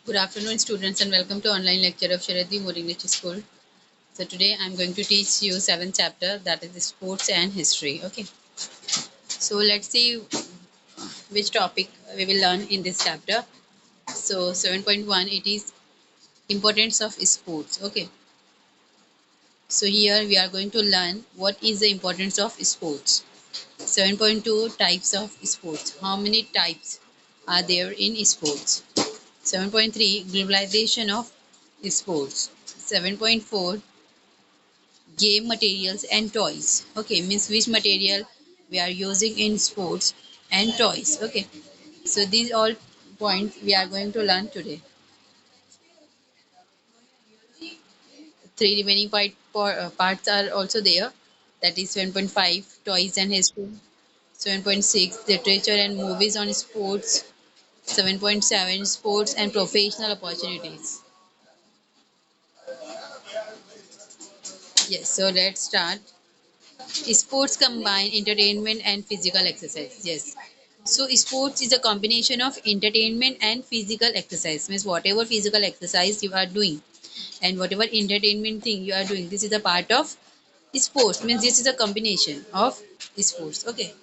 Good afternoon, students, and welcome to online lecture of Sharadi More English School. So today I'm going to teach you seventh chapter, that is sports and history. Okay. So let's see which topic we will learn in this chapter. So 7.1, it is importance of sports. Okay. So here we are going to learn what is the importance of sports. 7.2, types of sports. How many types are there in sports? 7.3, globalization of sports. 7.4, game materials and toys. Okay, means which material we are using in sports and toys. Okay, so these all points we are going to learn today. Three remaining parts are also there, that is 7.5, toys and history. 7.6, literature and movies on sports. 7.7, sports and professional opportunities. Yes, so let's start. Sports combine entertainment and physical exercise. Yes. So sports is a combination of entertainment and physical exercise. Means whatever physical exercise you are doing and whatever entertainment thing you are doing, this is a part of sports. Means this is a combination of sports. Okay.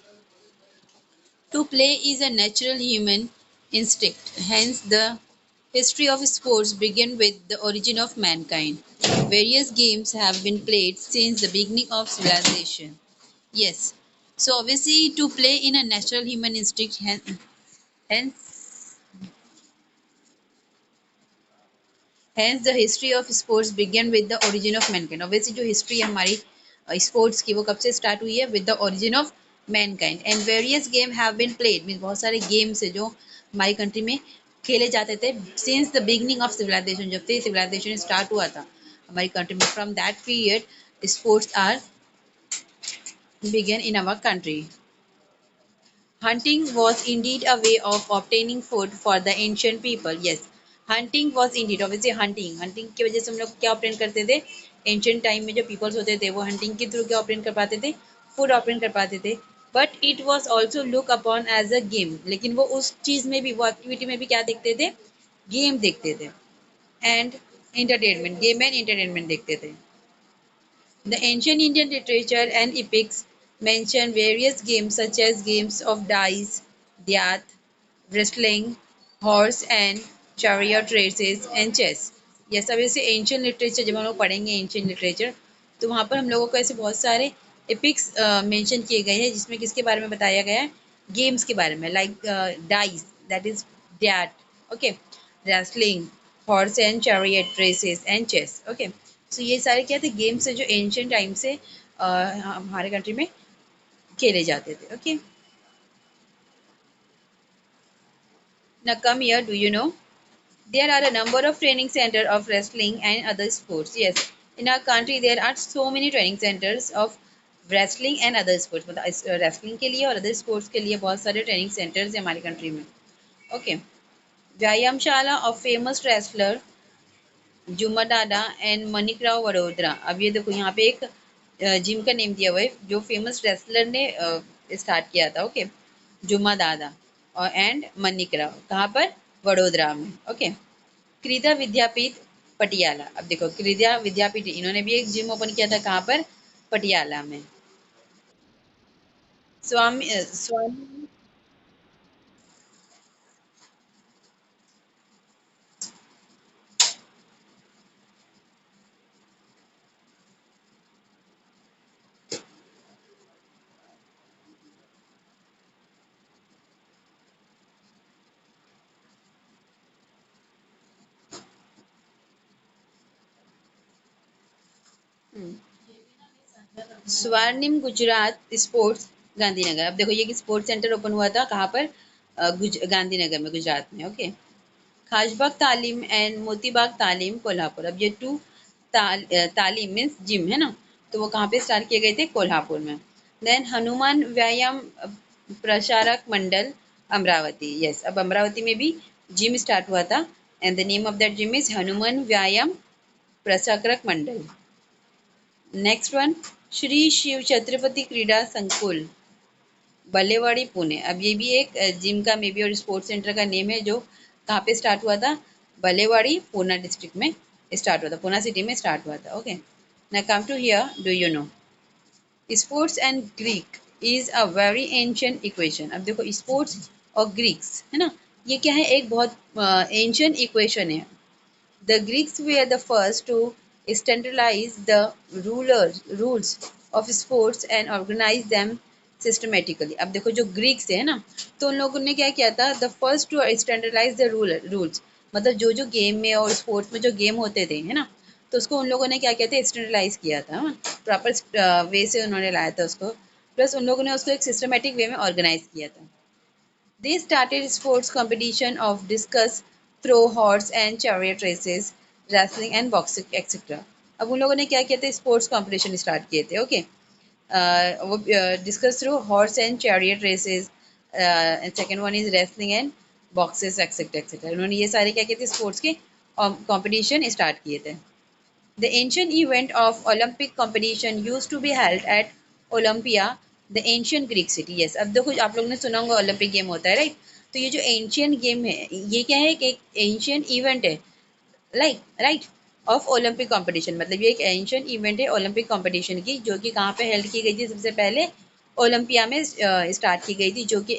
To play is a natural human instinct. Hence the history of sports began with the origin of mankind. Various games have been played since the beginning of civilization. Yes. So obviously to play in a natural human instinct, hence hence the history of sports began with the origin of mankind. Obviously जो history है हमारी sports की वो कब से start हुई है? With the origin of mankind. And various game have been played. means बहुत सारे games है जो हमारी country में खेले जाते थे since the beginning of civilization. जब से civilization start हुआ था हमारी country में, from that period sports are began in our country. Hunting was indeed a way of obtaining food for the ancient people. Yes, hunting was indeed, obviously hunting की वजह से हम लोग क्या ऑपरेट करते थे? एंशियंट टाइम में जो पीपल्स होते थे वो हंटिंग के थ्रू क्या ऑपरेट कर पाते थे? फूड ऑपरेट कर पाते थे. But it was also look upon as a game. लेकिन वो उस चीज़ में भी, वो एक्टिविटी में भी क्या देखते थे? गेम देखते थे. And entertainment, game and entertainment देखते थे. The ancient Indian literature and epics mention various games such as games of dice, dyath, wrestling, horse and chariot races and chess. Yes, अब ऐसे एंशियंट लिटरेचर जब हम लोग पढ़ेंगे एंशियंट लिटरेचर, तो वहाँ पर हम लोगों को ऐसे बहुत सारे एपिक्स मेंशन किए गए हैं जिसमें किसके बारे में बताया गया है? गेम्स के बारे में, like dice, that is that. Okay. Wrestling, horse and chariot races and chess. Okay. So ये सारे क्या थे? गेम्स है जो एंशियंट टाइम से हमारे कंट्री में खेले जाते थे. Okay. Now come here, do you know? There are a number of training centers of wrestling and other sports. Yes, in our country there are so many training centers of wrestling and other sports. मतलब wrestling के लिए और other sports के लिए बहुत सारे training centers हैं हमारी country में. Okay. व्यायामशाला of famous wrestler Jumadada and Manik Rao Vadodara. अब ये देखो यहाँ पे एक जिम का नेम दिया हुआ है जो फेमस रेसलर ने स्टार्ट किया था. ओके. जुमा दादा और एंड मणिक राव, कहाँ पर? वडोदरा में. ओके. क्रीदा विद्यापीठ पटियाला. अब देखो क्रीदा विद्यापीठ, इन्होंने भी एक जिम ओपन किया था. कहाँ पर? पटियाला में. स्वामी स्वर्णिम गुजरात स्पोर्ट्स गांधीनगर. अब देखो ये स्पोर्ट्स सेंटर ओपन हुआ था कहाँ पर? गांधीनगर में, गुजरात में. ओके. खाशबाग तालीम एंड मोतीबाग तालीम कोल्हापुर. अब ये टू तालीम मीन्स जिम है ना, तो वो कहाँ पे स्टार्ट किए गए थे? कोल्हापुर में. देन हनुमान व्यायाम प्रसारक मंडल अमरावती. यस, अब अमरावती में भी जिम स्टार्ट हुआ था and the name of that gym is Hanuman व्यायाम प्रसारक मंडल. नेक्स्ट वन, श्री शिव छत्रपति क्रीडा संकुल बल्लेवाड़ी पुणे. अब ये भी एक जिम का मे बी और स्पोर्ट्स सेंटर का नेम है जो कहाँ पे स्टार्ट हुआ था? बलेवाड़ी पूना डिस्ट्रिक्ट में स्टार्ट हुआ था, पूना सिटी में स्टार्ट हुआ था। Okay, now come to here, do you know sports and Greek is a very ancient equation. अब देखो स्पोर्ट्स और ग्रीक्स है ना, ये क्या है, एक बहुत एंशियंट इक्वेशन है। The Greeks were the first to standardize the rules of sports and organize them systematically. अब देखो जो ग्रीक्स है ना, तो उन लोगों ने क्या किया था, the first to standardise the rules, मतलब जो जो गेम में और स्पोर्ट्स में जो गेम होते थे है ना, तो उसको उन लोगों ने क्या किया था, स्टैंडर्डाइज किया था, प्रॉपर वे से उन्होंने लाया था उसको, प्लस उन लोगों ने उसको एक सिस्टमेटिक वे में ऑर्गेनाइज किया था। They started sports competition of discus throw, horse and chariot races, wrestling and boxing etc. अब उन लोगों ने क्या किया था, स्पोर्ट्स कंपटीशन स्टार्ट किए थे। ओके, वो discus throw horse and chariot races, second one is wrestling and boxes etcetera etcetera. उन्होंने ये सारे क्या किए थे, स्पोर्ट्स के कंपटीशन स्टार्ट किए थे। The ancient event of Olympic competition used to be held at Olympia, the ancient Greek city. Yes, अब देखो आप लोगों ने सुना होगा ओलंपिक गेम होता है, राइट? तो ये जो एंशियंट गेम है, ये क्या है, एक एंशियंट इवेंट है, like right, of Olympic competition. मतलब ये एक एंशियंट इवेंट है ओलंपिक कंपटीशन की, जो कि कहाँ पे हेल्ड की गई थी सबसे पहले, ओलंपिया में स्टार्ट की गई थी, जो कि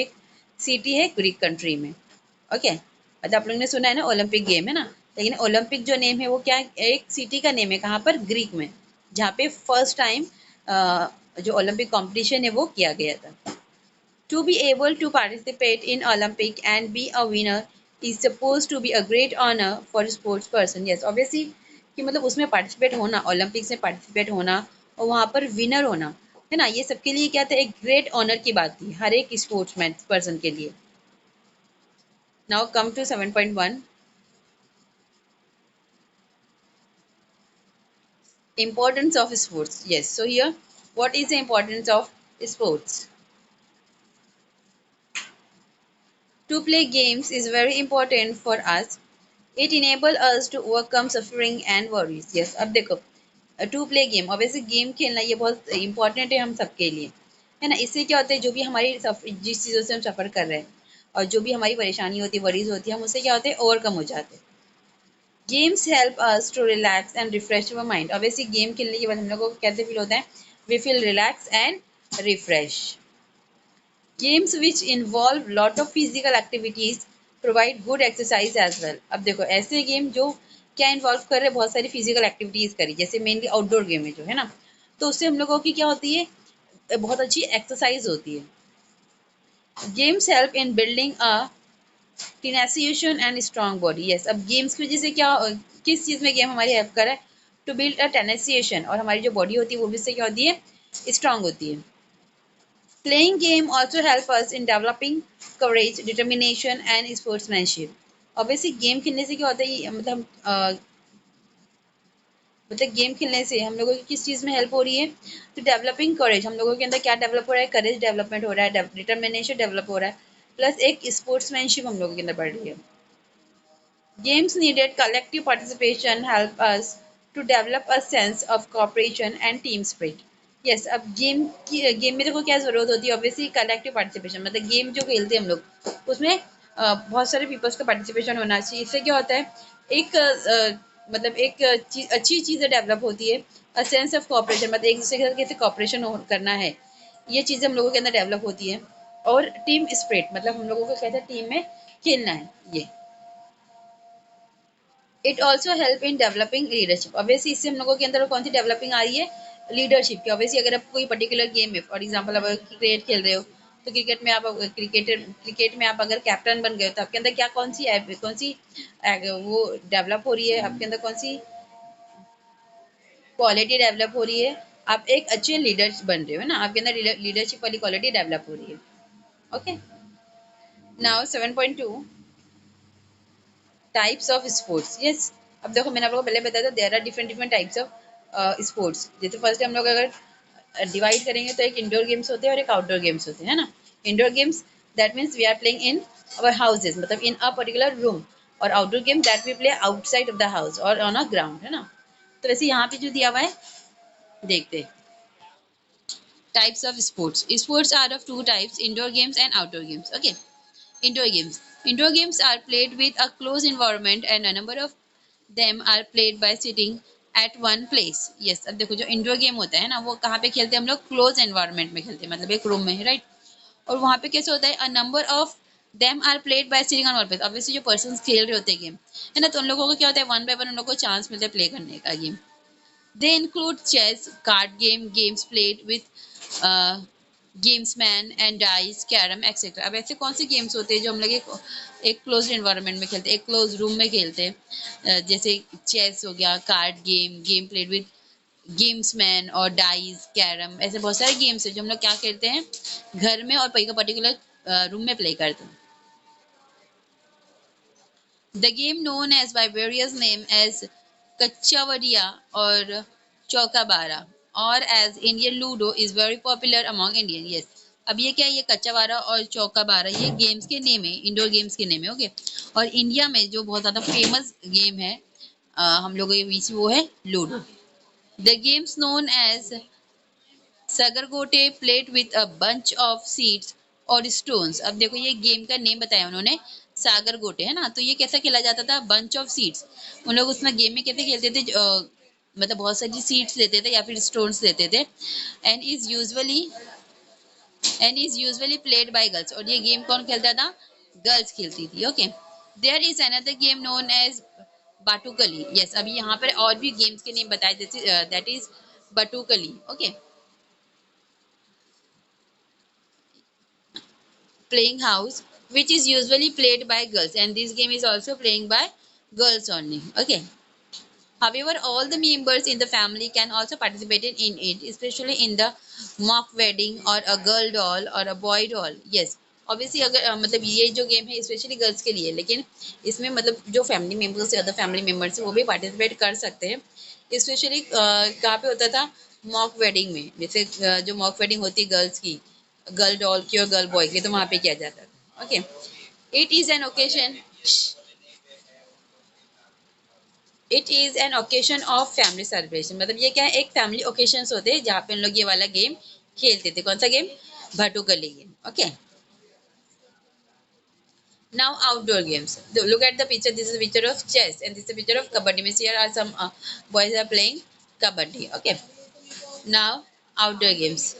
एक सिटी है ग्रीक कंट्री में। ओके, मतलब आप लोगों ने सुना है ना ओलंपिक गेम है ना, लेकिन ओलंपिक जो नेम है वो क्या है, एक सिटी का नेम है, कहाँ पर, ग्रीक में, जहाँ पे फर्स्ट टाइम जो ओलंपिक कंपटीशन है वो किया गया था। To be able to participate in Olympic and be a winner is supposed to be a great honor for a sports person. Yes, obviously कि मतलब उसमें पार्टिसिपेट होना, ओलंपिक्स में पार्टिसिपेट होना और वहाँ पर विनर होना है ना, ये सबके लिए क्या था, एक ग्रेट ऑनर की बात थी हर एक स्पोर्ट्समैन पर्सन के लिए। Now come to 7.1, importance of sports. Yes, so here what is the importance of sports? To play games is very important for us. It enable us to overcome suffering and worries. Yes, अब देखो to play game, obviously game खेलना ये बहुत important है हम सबके लिए, है ना। इससे क्या होता है, जो भी हमारी जिस चीज़ों से हम सफ़र कर रहे हैं और जो भी हमारी परेशानी होती है, वरीज होती है, हम उससे क्या होते हैं, ओवरकम हो जाते हैं। Games help us to relax and refresh our mind. Obviously game खेलने के बाद हम लोग को कैसे फील होता है, we feel relax and refresh. Games which involve lot of physical activities provide good exercise as well. अब देखो ऐसे गेम जो क्या इन्वॉल्व कर रहे हैं, बहुत सारी फिजिकल एक्टिविटीज करी, जैसे मेनली आउटडोर गेम है जो है ना, तो उससे हम लोगों की क्या होती है, बहुत अच्छी एक्सरसाइज होती है। Games help in building a tenacity and strong body. Yes, अब गेम्स की वजह से क्या, किस चीज़ में गेम हमारी हेल्प कर रहा है, टू बिल्ड अ टेनासिएशन, और हमारी जो बॉडी होती है वो भी इससे क्या होती है, स्ट्रांग होती है। Playing game also help us in developing courage, determination and sportsmanship. Obviously game खेलने से क्या होता है, मतलब गेम खेलने से हम लोगों की किस चीज़ में हेल्प हो रही है, तो डेवलपिंग करेज, हम लोगों के अंदर क्या डेवलप हो रहा है, करेज डेवलपमेंट हो रहा है, डिटर्मिनेशन डेवलप हो रहा है, प्लस एक स्पोर्ट्समैनशिप हम लोगों के अंदर बढ़ रही है। Games needed collective participation help us to develop a sense of cooperation and team spirit. Yes, अब गेम में देखो क्या जरूरत होती है, ऑब्वियसली कलेक्टिव पार्टिसिपेशन, मतलब गेम जो खेलते हैं हम लोग उसमें बहुत सारे पीपल्स का पार्टिसिपेशन होना चाहिए। इससे क्या होता है, एक मतलब एक अच्छी चीज़ें डेवलप होती है, अ सेंस ऑफ कोऑपरेशन, मतलब एक दूसरे के साथ कैसे कोऑपरेशन करना है, ये चीज़ें हम लोगों के अंदर डेवलप होती है। और टीम स्पिरिट, मतलब हम लोगों को कैसे टीम में खेलना है ये। It also help in developing leadership. Obviously इससे हम लोगों के अंदर कौन सी डेवलपिंग आ रही है, लीडरशिप की। ऑब्वियसली अगर आप कोई पर्टिकुलर गेम में, फॉर एग्जांपल आप क्रिकेट खेल रहे हो, तो क्रिकेट में आप अगर कैप्टन बन गए हो, तो आपके अंदर क्या, कौन सी वो डेवलप हो रही है, आपके अंदर कौन सी क्वालिटी डेवलप हो रही है, आप एक अच्छे लीडर बन रहे हो ना, आपके अंदर लीडरशिप वाली क्वालिटी डेवलप हो रही है। Okay, now 7.2, types of sports. Yes, अब देखो मैंने आप लोगों को पहले बताया था, there are different different types of sports. जैसे फर्स्ट हम लोग अगर डिवाइड करेंगे तो एक इंडोर गेम्स होते हैं और एक आउटडोर गेम्स होते हैं, है ना। Indoor games that means we are playing in our houses, मतलब इन अ पर्टिकुलर रूम, और outdoor game that we play outside of the house और ऑन अ ग्राउंड, है ना। तो वैसे यहाँ पे जो दिया हुआ है, देखते types of sports. Sports are of two types, indoor games and outdoor games. Okay, Indoor games. Indoor games are played with a closed environment and a number of them are played by sitting at one place. Yes, अब देखो जो indoor game होता है ना वो कहाँ पे खेलते हैं हम लोग क्लोज एनवायरनमेंट में खेलते हैं मतलब एक रूम में राइट और वहाँ पे कैसे होता है a number of them are played by sitting on one place obviously जो पर्सन्स खेल रहे होते हैं गेम है ना तो उन लोगों को क्या होता है वन बाय वन उन लोगों को चांस मिलता है प्ले करने का game they include chess, card game, games played with uh, gamesman and dice, carom, etc. अब ऐसे कौन से गेम्स होते हैं जो हम लोग एक क्लोज एनवायरनमेंट में खेलते हैं एक क्लोज रूम में खेलते हैं जैसे चेस हो गया card game game played with gamesman और डाइस कैरम ऐसे बहुत सारे गेम्स हैं जो हम लोग क्या खेलते हैं घर में और कोई पर्टिकुलर रूम में प्ले करते हैं The game known as by various names as Kachavadia or Chokabara or as Indian Ludo is very popular among Indian. Yes. अब ये क्या है ये कच्चावारा और चौकाबारा ये गेम्स के नेम है इंडोर गेम्स के नेम है ओके और इंडिया में जो बहुत ज़्यादा फेमस गेम है हम लोगों के बीच वो है ludo the games known as Sagargote played with a bunch of seeds और स्टोन्स अब देखो ये गेम का नेम बताया उन्होंने सागर गोटे है ना तो ये कैसा खेला जाता था बंच ऑफ सीड्स उन लोग उसमें गेम में कैसे खेलते थे मतलब बहुत सारी सीड्स लेते थे या फिर स्टोन्स लेते थे and is usually played by girls और ये गेम कौन खेलता था गर्ल्स खेलती थी okay there is another game known as Batukli yes अभी यहाँ पर और भी गेम्स के नेम बताए जैसे that is Batukli okay playing house which is usually played by girls and this game is also playing by girls only okay however all the members in the family can also participate in it especially in the mock wedding or a girl doll or a boy doll yes obviously अगर मतलब ये जो game है specially girls के लिए लेकिन इसमें मतलब जो फैमिली मेम्बर्स या अदर फैमिली मेम्बर्स वो भी पार्टिसिपेट कर सकते हैं स्पेशली कहाँ पे होता था मॉक वेडिंग में जैसे जो मॉक वेडिंग होती है गर्ल्स की गर्ल डॉल की और गर्ल बॉय की तो वहाँ पे किया जाता था okay it is an occasion it is an occasion of family celebration मतलब ये क्या है एक फैमिली ओकेशन होते हैं जहाँ पे हम लोग ये वाला गेम खेलते थे कौन सा game Bhatukli game okay now outdoor games look at the picture this is a picture of chess and this is a picture of kabaddi means here are some boys are playing kabaddi okay now outdoor games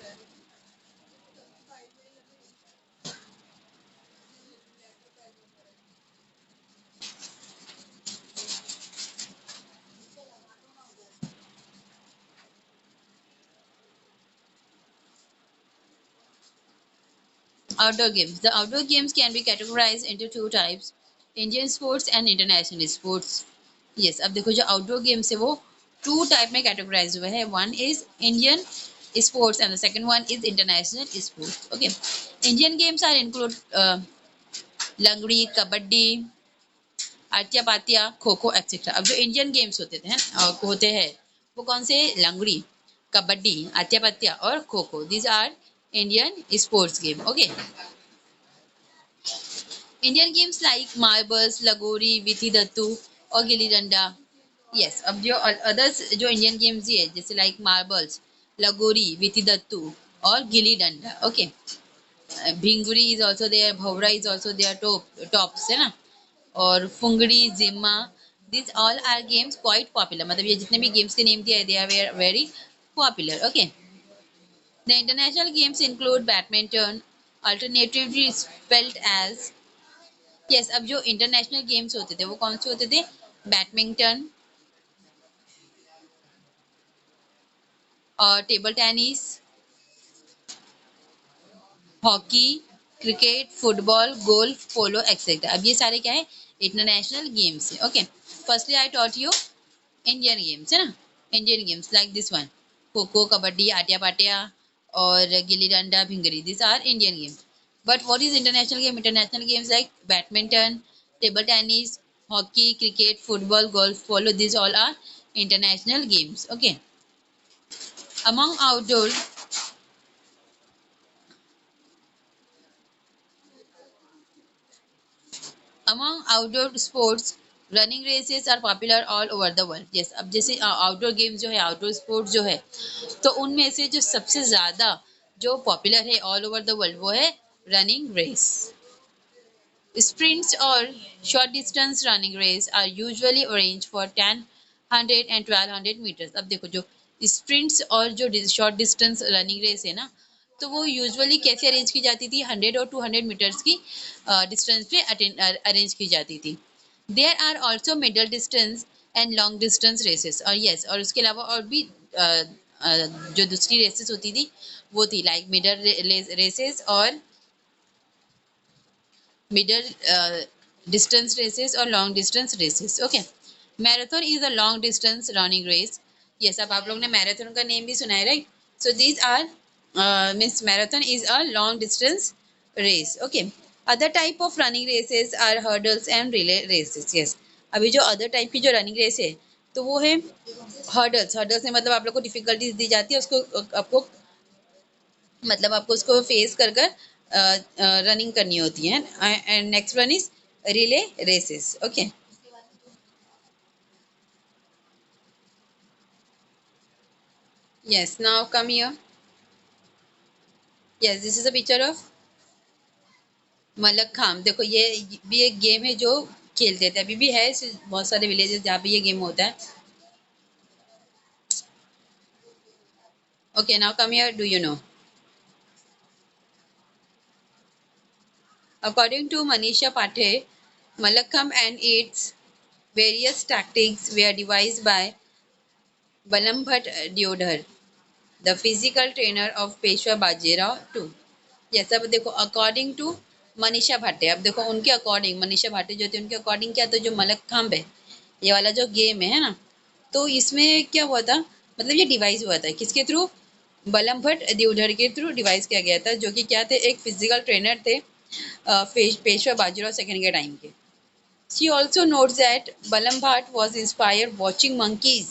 outdoor games the outdoor games can be categorized into two types indian sports and international sports yes अब देखो जो outdoor games है वो two type में categorized हुए हैं one is indian sports and the second one is international sports okay indian games are include लंगड़ी kabaddi Atya पातिया kho kho etcetera अब जो इंडियन गेम्स होते हैं वो कौन से लंगड़ी कबड्डी आट्या पातिया और kho kho these are Indian sports game okay Indian games like marbles lagori vitti Dattu और गिल्ली डंडा यस अब जो अदर्स जो इंडियन गेम्स ही है जैसे लाइक मार्बल्स लगोरी विथी दत्तू और gilli danda okay bhinguri is also there bhavra is also there tops है ना और phugdi zimma this all are games quite popular मतलब ये जितने भी गेम्स के नेम दिए हैं they are very popular okay the international games include badminton alternatively spelled as yes अब जो इंटरनेशनल गेम्स होते थे वो कौन से होते थे बैडमिंटन और table tennis hockey cricket football golf polo etcetera अब ये सारे क्या है इंटरनेशनल गेम्स है okay firstly I taught you Indian games है ना Indian games like this one kho kho kabaddi Atya Patya और gilli danda Bhingri this are Indian games but what is international games like badminton table tennis hockey cricket football golf polo this all are international games okay among outdoor among outdoor sports running races are popular all over the world yes अब जैसे outdoor games जो है outdoor sports जो है तो उनमें से जो सबसे ज़्यादा जो पॉपुलर है ऑल ओवर द वर्ल्ड वो है running race Sprints or short distance running race are usually arranged for 10, 100 and 1200 meters. अब देखो जो sprints और जो short distance running race है ना, तो वो यूजुअली कैसे अरेंज की जाती थी, 100 और 200 मीटर्स की डिस्टेंस पे अरेंज की जाती थी. There are also middle distance and long distance races, और यस, और उसके अलावा और भी जो दूसरी रेसेस होती थी वो थी लाइक मिडल रेसेस और middle distance races or long distance races. Okay, marathon is a long distance running race. Yes, अब आप लोग ने मैराथन का नेम भी सुना है, right? So these are means marathon is a long distance race. Okay, other type of running races are hurdles and relay races. Yes, अभी जो अदर टाइप की जो रनिंग रेस है तो वो है हर्डल्स. हर्डल्स में मतलब आप लोग को डिफिकल्टीज दी जाती है, उसको आपको मतलब आपको उसको फेस कर कर रनिंग करनी होती है. And next one is relay races. Okay, yes, now come here. Yes, this is a picture of Mallakhamb. देखो ये भी एक गेम है जो खेलते थे, अभी भी है बहुत सारे विलेजेस जहाँ पे ये गेम होता है. Okay, now come here. Do you no, according to Manisha Pathe, Malakham and its various tactics were devised by Balambhat Deodhar, the physical trainer of Peshwa Bajirao too. Yes, अब देखो according to Manisha भाटे, अब देखो उनके according, Manisha भाटे जो थी उनके according क्या, तो जो मलखम्ब है ये वाला जो गेम है ना, तो इसमें क्या हुआ था, मतलब ये डिवाइस हुआ था किसके थ्रू, बलम भट्ट दिउधर के थ्रू डिवाइस किया गया था, जो कि क्या थे, एक फिजिकल ट्रेनर थे पेशवा बाजीराव सेकंड के टाइम के. शी ऑल्सो नोट्स दैट बलम Bhatt was inspired watching monkeys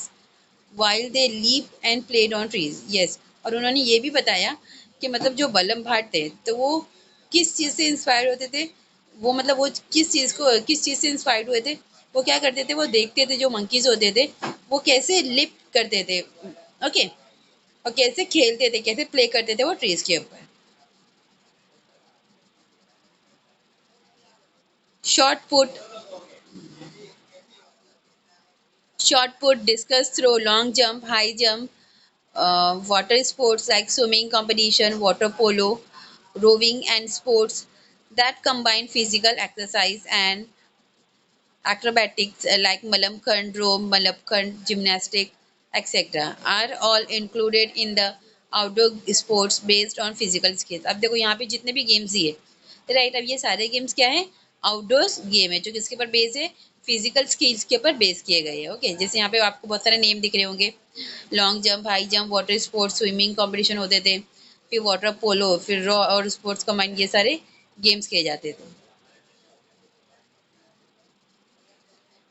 while they leap and played on trees. Yes, और उन्होंने ये भी बताया कि मतलब जो बल्लम भाट थे तो वो किस चीज़ से इंस्पायर होते थे, वो मतलब वो किस चीज़ से इंस्पायर्ड हुए थे, वो क्या करते थे, वो देखते थे जो मंकीज होते थे वो कैसे लिप करते थे. ओके, और कैसे खेलते थे, कैसे प्ले करते थे वो ट्रीज के ऊपर. Shot put, discus throw, long jump, high jump, water sports like swimming competition, water polo, rowing, and sports that combine physical exercise and acrobatics like Malamkhand, Rome, Malabkhand, gymnastic, etc. are all included in the outdoor sports based on physical skills. अब देखो यहाँ पे जितने भी games दिए, right, अब ये सारे गेम्स क्या है, आउटडोर्स गेम है जो किसके ऊपर बेस है, फिजिकल स्किल्स के ऊपर बेस किए गए हैं. ओके, जैसे यहाँ पे आपको बहुत सारे नेम दिख रहे होंगे, long jump, high jump, water sports, swimming competition होते थे, फिर वाटर पोलो, फिर रॉ और स्पोर्ट्स कंबाइन, ये सारे गेम्स किए जाते थे.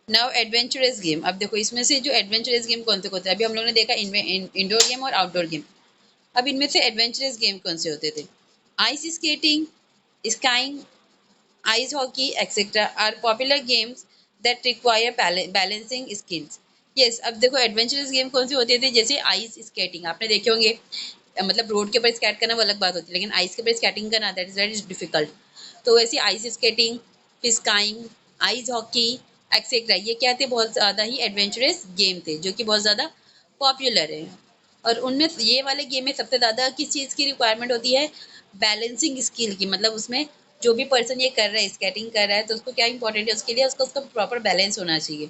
नाउ एडवेंचरस गेम, अब देखो इसमें से जो एडवेंचरस गेम कौन से होते हैं, अभी हम लोग ने देखा इंडोर गेम और आउटडोर गेम, अब इनमें से एडवेंचरस गेम कौन से होते थे, ice skating, skiing, ice hockey, etc. are popular games that require balancing skills. Yes, अब देखो एडवेंचरस गेम कौन से होते थे, जैसे आइस स्केटिंग आपने देखे होंगे, मतलब रोड के ऊपर स्केट करना वो अलग बात होती है, लेकिन आइस के ऊपर स्केटिंग करना दैट इज वेरी डिफिकल्ट. तो वैसे आइस स्केटिंग, फिर स्काइंग, आइस हॉकी, एक्सेट्रा, ये क्या थे, बहुत ज़्यादा ही एडवेंचरस गेम थे जो कि बहुत ज़्यादा पॉपुलर है. और उनमें ये वाले गेम में सबसे ज़्यादा किस चीज़ की रिक्वायरमेंट होती है, बैलेंसिंग स्किल की, मतलब उसमें जो भी पर्सन ये कर रहा है, स्केटिंग कर रहा है, तो उसको क्या इंपॉर्टेंट है, उसके लिए उसको उसका प्रॉपर बैलेंस होना चाहिए.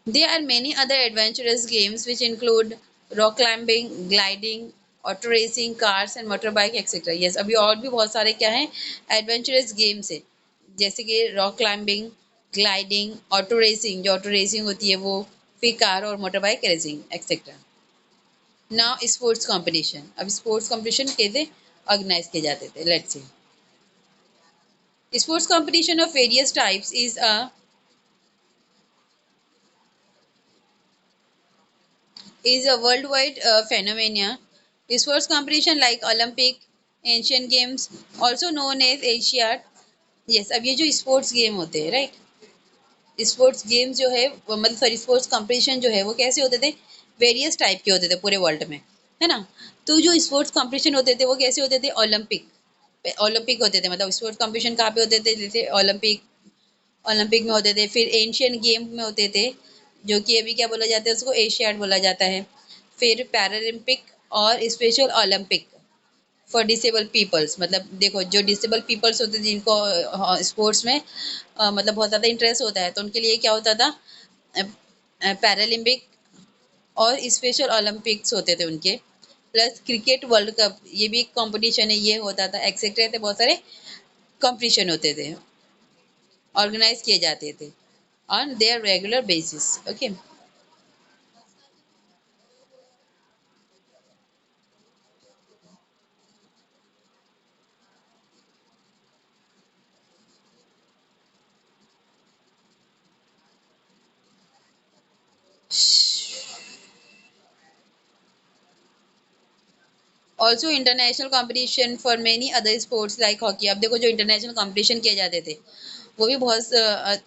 There are many other adventurous games which include rock climbing, gliding, auto racing, cars and motorbike, etc. Yes, अभी और भी बहुत सारे क्या हैं, adventurous games है, जैसे कि rock climbing, gliding, auto racing, जो ऑटो रेसिंग होती है वो, फिर कार और motorbike racing, etcetera. Now sports competition, अब स्पोर्ट्स कंपटीशन कैसे ऑर्गेनाइज किए जाते थे, let's see. Sports competition of various types is a worldwide phenomenon. Sports competition like Olympic, Asian Games, also known as Asiad. Yes, अब ये जो sports game होते हैं, राइट, स्पोर्ट्स गेम जो है मतलब सॉरी स्पोर्ट्स कंपटीशन जो है वो कैसे होते थे, वेरियस टाइप के होते थे पूरे वर्ल्ड में, है ना. तो जो स्पोर्ट्स कंपटीशन होते थे वो कैसे होते थे, ओलंपिक, ओलंपिक होते थे, मतलब स्पोर्ट्स कॉम्पिटिशन कहाँ पे होते थे, जैसे ओलंपिक, ओलंपिक में होते थे, फिर एशियन गेम में होते थे, जो कि अभी क्या बोला जाता है, उसको एशियाड बोला जाता है। फिर पैरालंपिक और special Olympic for disable peoples, मतलब देखो जो डिसेबल पीपल्स होते हैं जिनको स्पोर्ट्स में मतलब बहुत ज़्यादा इंटरेस्ट होता है, तो उनके लिए क्या होता था, पैरालंपिक और स्पेशल ओलंपिक्स होते थे उनके। प्लस क्रिकेट वर्ल्ड कप, ये भी एक कंपटीशन है, ये होता था, एक्सेट्रा थे, बहुत सारे कंपटीशन होते थे, ऑर्गेनाइज किए जाते थे on their regular basis. Okay. Also international competition for many other sports like hockey. अब देखो जो इंटरनेशनल कॉम्पिटिशन किए जाते थे वो भी बहुत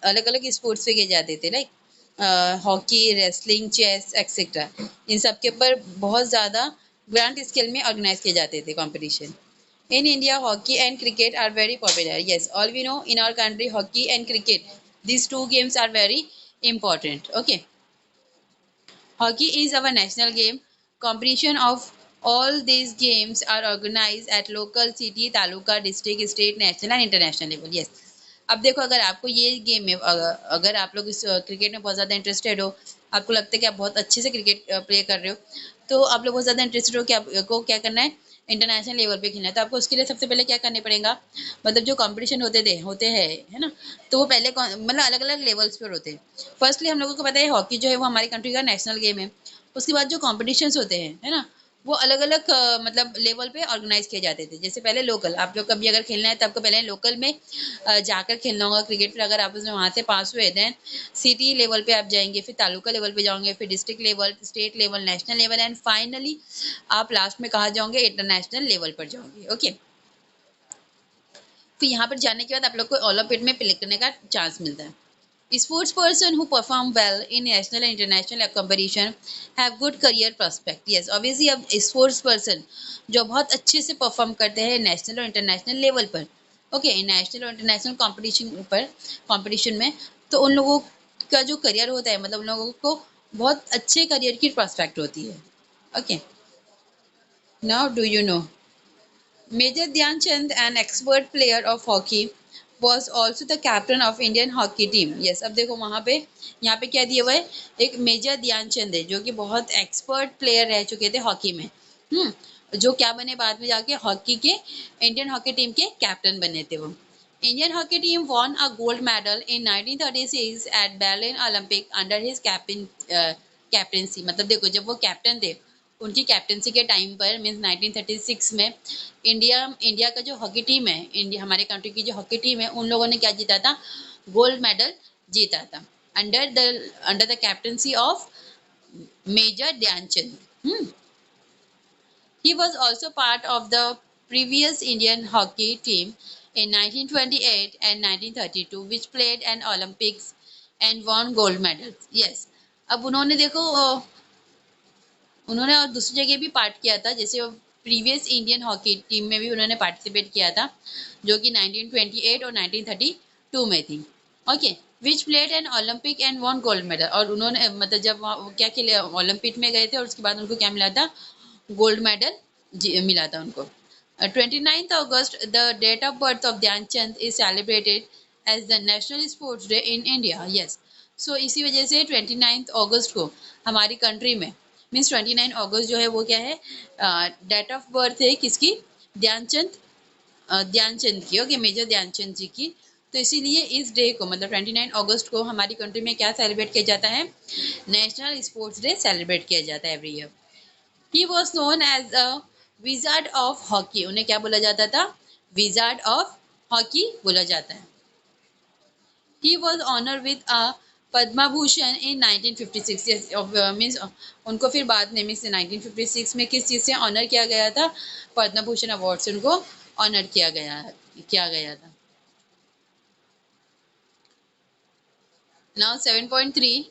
अलग अलग स्पोर्ट्स पे किए जाते थे, like hockey, wrestling, chess etcetera. इन सब के ऊपर बहुत ज़्यादा ग्रैंड स्केल में ऑर्गेनाइज किए जाते थे competition. In India, hockey and cricket are very popular. Yes, all we know in our country, hockey and cricket, these two games are very important. Okay. Hockey is our national game. Competition of all these games are organized at local city, taluka, district, state, national and international level. Yes. अब देखो अगर आपको ये game में अगर आप लोग इस क्रिकेट में बहुत ज़्यादा इंटरेस्टेड हो, आपको लगता है कि आप बहुत अच्छे से क्रिकेट प्ले कर रहे हो, तो आप लोग बहुत ज़्यादा इंटरेस्टेड हो कि आपको क्या करना है, इंटरनेशनल लेवल पे खेलना है, तो आपको उसके लिए सबसे पहले क्या करने पड़ेगा, मतलब जो कंपटीशन होते हैं, है ना, तो वो पहले मतलब अलग अलग लेवल्स पर होते हैं। फर्स्टली हम लोगों को पता है हॉकी जो है वो हमारी कंट्री का नेशनल गेम है। उसके बाद जो कॉम्पिटिशन्स होते हैं, है ना, वो अलग अलग मतलब लेवल पे ऑर्गेनाइज किए जाते थे। जैसे पहले लोकल, आप लोग कभी अगर खेलना है तो आपको पहले लोकल में जाकर खेलना होगा क्रिकेट। फिर अगर आप उसमें वहाँ से पास हुए देन सिटी लेवल पे आप जाएंगे, फिर तालुका लेवल पे जाओगे, फिर district level, state level, national level and finally आप लास्ट में कहाँ जाओगे, इंटरनेशनल लेवल पर जाओगे। ओके। फिर यहाँ पर जाने के बाद आप लोग को ओलंपिक में प्ले करने का चांस मिलता है। Sports person who perform well in national and international competition have good career prospect. Yes, obviously अब sports person जो बहुत अच्छे से परफॉर्म करते हैं नेशनल और इंटरनेशनल लेवल पर, ओके, नेशनल और इंटरनेशनल कंपटीशन में, तो उन लोगों का जो करियर होता है, मतलब उन लोगों को बहुत अच्छे करियर की प्रोस्पेक्ट होती है। Okay. Now do you no Major Dhyan Chand, an expert player of hockey, was also the captain of Indian hockey team. Yes, अब देखो वहाँ पे, यहाँ पे क्या दिया हुआ है, एक मेजर ध्यानचंद है जो कि बहुत एक्सपर्ट प्लेयर रह चुके थे हॉकी में। जो क्या बने बाद में जाके हॉकी के, इंडियन हॉकी टीम के कैप्टन बने थे वो। Indian hockey team won a gold medal in 1936 at Berlin Olympic under his captaincy। मतलब देखो जब वो कैप्टन थे, उनकी कैप्टनसी के टाइम पर मीन्स 1936 में इंडिया इंडिया का जो हॉकी टीम है, इंडिया हमारे कंट्री की जो हॉकी टीम है, उन लोगों ने क्या जीता था, गोल्ड मेडल जीता था under the captaincy of major Dhyanchand. He was also part of the previous Indian hockey team in 1928 and 1932 which played an Olympics and won gold medals. Yes, अब उन्होंने देखो उन्होंने और दूसरी जगह भी पार्ट किया था, जैसे प्रीवियस इंडियन हॉकी टीम में भी उन्होंने पार्टिसिपेट किया था, जो कि 1928 और 1932 में थी। Okay. Which played an Olympic and won gold medal, और उन्होंने मतलब जब वो क्या खेले, ओलंपिक में गए थे और उसके बाद उनको क्या मिला था, गोल्ड मेडल मिला था उनको। 29th August, the date of birth of Dhyanchand is celebrated as the national sports day in India. Yes, so इसी वजह से 29 अगस्त को हमारी कंट्री में, मीन्स 29 अगस्त जो है वो क्या है, डेट ऑफ बर्थ है किसकी, ध्यानचंद, ध्यानचंद की। ओके, मेजर ध्यानचंद जी की। तो इसीलिए इस डे को, मतलब 29 अगस्त को हमारी कंट्री में क्या सेलिब्रेट किया जाता है, नेशनल स्पोर्ट्स डे सेलिब्रेट किया जाता है every year. He was known as a wizard of hockey. उन्हें क्या बोला जाता था, विजार्ड ऑफ हॉकी बोला जाता है। He was honour with a Padma Bhushan in 1956। yes, मीन्स उनको फिर बाद में मीन्स 1956 में किस चीज़ से ऑनर किया गया था, पद्मा भूषण अवार्ड से उनको ऑनर किया गया था। नाउ 7.3